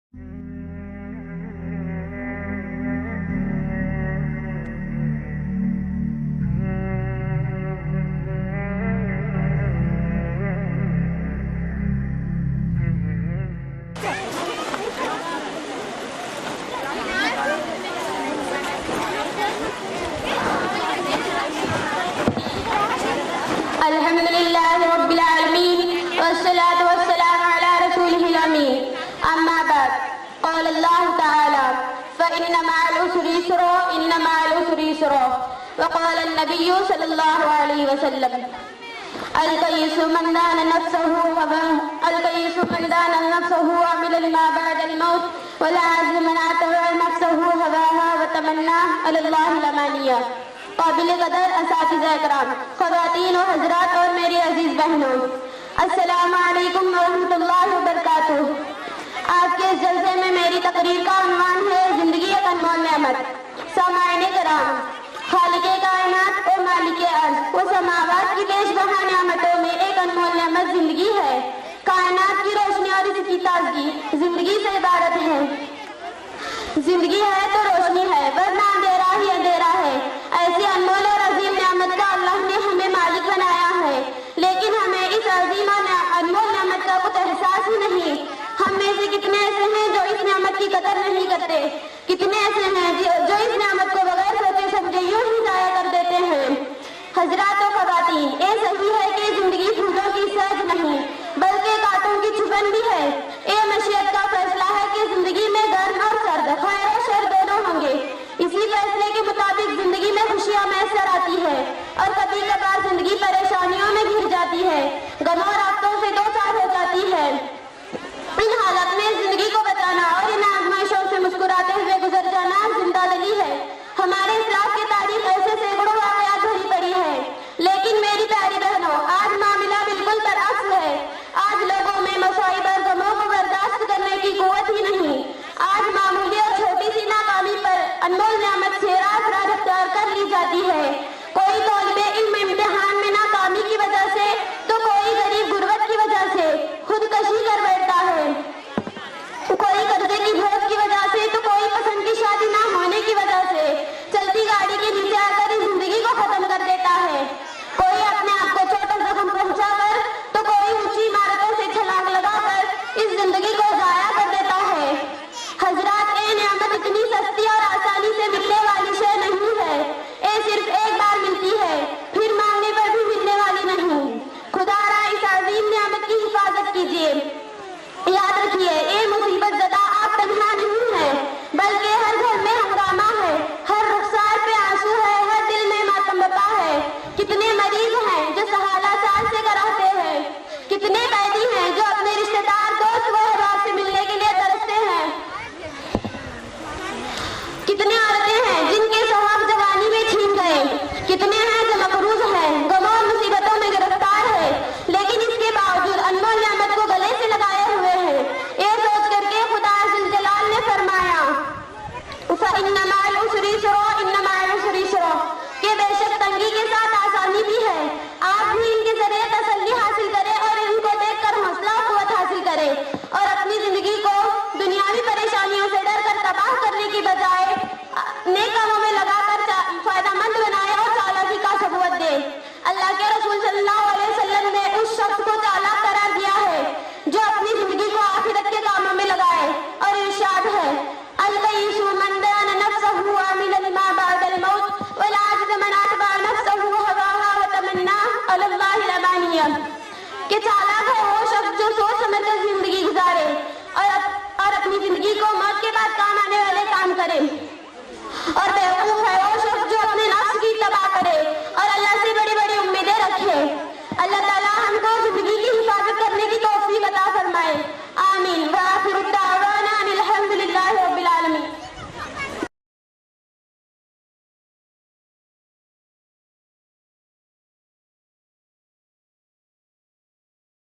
الحمد لله رب العالمين والصلاة والسلام على رسوله الأمين أما بعد قال الله تعالى فإن مع العسر يسرا إن مع العسر يسرا وقال النبي صلى الله عليه وسلم الكيس من دان نفسه وعمل لما بعد الموت والعاجز من اتبع نفسه هواها وتمنى على الله الأمانية. قابل قدر اساتذہ اکرام، خواتین و حضرات اور میری عزیز بہنوں، السلام علیکم ورحمۃ اللہ وبرکاتہ۔ آج کے اس جلسے میں میری تقریر کا عنوان ہے زندگی ایک انمول نعمت۔ سامعین کرام، خالق کائنات اور مالک ارض و سماوات کی بیش بہا نعمتوں میں ایک انمول نعمت زندگی ہے۔ کائنات کی روشنی اور اس کی تازگی زندگی سے عبارت ہے۔ زندگی ہے تو روشنی ہے، ورنہ اندھیرا ہی اندھیرا ہے۔ ایسی انمول اور عظیم نعمت کا اللہ نے ہمیں مالک بنایا ہے، لیکن ہمیں اس عظیم اور انمول نعمت کا کچھ احساس ہی نہیں۔ ہم میں سے کتنے ایسے ہیں جو اس نعمت کی قدر نہیں کرتے، کتنے ایسے ہیں جو اس نعمت کو بغیر سوچے سمجھے یوں ہی ضائع کر دیتے ہیں۔ حضرات و خواتین، یہ صحیح ہے کہ زندگی پھولوں کی سہج نہیں بلکہ کانٹوں کی چھپن بھی ہے۔ یہ مشیت کا فیصلہ ہے کہ زندگی میں گرم اور سرد، خیر و شر دونوں ہوں گے۔ اسی فیصلے کے مطابق زندگی میں خوشیاں میسر آتی ہے اور کبھی کبھار زندگی پریشانیوں میں گھر جاتی ہے، غموں اور آفتوں سے دو چار ہو جاتی ہے۔ ان حالات میں زندگی کو بچانا اور ان آزمائشوں سے مسکراتے ہوئے گزر جانا زندہ دلی ہے۔ ہمارے اسلاف کی تاریخ ایسے سینکڑوں واقعات بھری پڑی ہے، لیکن میری پیاری بہنوں، آج معاملہ بالکل برعکس ہے۔ آج لوگوں میں مصائب اور غموں کو برداشت کرنے کی قوت ہی نہیں۔ آج معمولی اور چھوٹی سی ناکامی پر انمول نعمت سے راز راز اختیار کر لی جاتی ہے۔ کوئی طالب علم امتحان میں ناکامی کی وجہ سے تو کوئی غریب غربت کی وجہ سے خودکشی کر بیٹھتا ہے، کوئی قرضے کی بوجھ کی وجہ سے تو کوئی پسند کی شادی نہ ہونے کی وجہ سے چلتی گاڑی کے نیچے آ کر اس زندگی کو ختم کر دیتا ہے۔ کوئی اپنے آپ کو چھوٹا زخم پہنچا کر تو کوئی اونچی عمارتوں سے چھلانگ لگا کر اس زندگی کو ضائع کر دیتا ہے۔ حضرات، یہ نعمت اتنی سستی اور آسانی سے ملنے والی شے نہیں ہے۔ یہ صرف ایک بار ملتی ہے، پھر مانگنے پر بھی ملنے والی نہیں۔ خدا را اس عظیم نعمت کی حفاظت کیجیے۔ یاد رکھیے، یہ مصیبت زدہ آپ تنہا نہیں ہے بلکہ ہر گھر میں ہنگامہ ہے، ہر رخسار پہ آنسو ہے، ہر دل میں ماتم بپا ہے۔ کتنے مریض ہیں جو سہالہ سال سے کراتے ہیں، کتنے قیدی ہیں جو اپنے رشتے دار دوست و احباب سے ملنے کے لیے ترستے ہیں، کتنے عورتیں ہیں جن کے سواب جوانی میں چھین گئے، کتنے ہیں جو مقروض ہیں، غموں اور مصیبتوں میں گرفتار ہے، لیکن اس کے باوجود انمول نعمت کو گلے سے لگائے ہوئے ہیں۔ یہ سوچ کر کے خدا ذوالجلال نے فرمایا فَإِنَّ مَعَ الْعُسْرِ يُسْرًا إِنَّ مَعَ الْعُسْرِ يُسْرًا، کہ بے شک تنگی کے ساتھ آسانی بھی ہے۔ آپ بھی ان کے ذریعے تسلی حاصل کریں اور ان کو دیکھ کر حوصلہ و قوت حاصل کریں، اور اپنی زندگی کو دنیاوی پریشانیوں سے ڈر کر تباہ کرنے کی بجائے نیک کاموں میں لگا کر فائدہ مند بنائے اور چالاکی کا ثبوت دے۔ اللہ کے رسول صلی اللہ علیہ وسلم نے اس شخص کو چالاک قرار دیا ہے جو اپنی زندگی کو آخرت کے کاموں میں لگائے، اور ارشاد ہے الکیس من دان نفسہ وعمل لما بعد الموت والعاجز من اتبع نفسہ ہواها وتمنى علی اللہ الامانیہ، کہ چالاک ہے وہ شخص جو سوچ سمجھ کر زندگی گزارے اور اپنی زندگی کو موت کے بعد کام آنے والے کام کرے، اور بیوقوف ہے وہ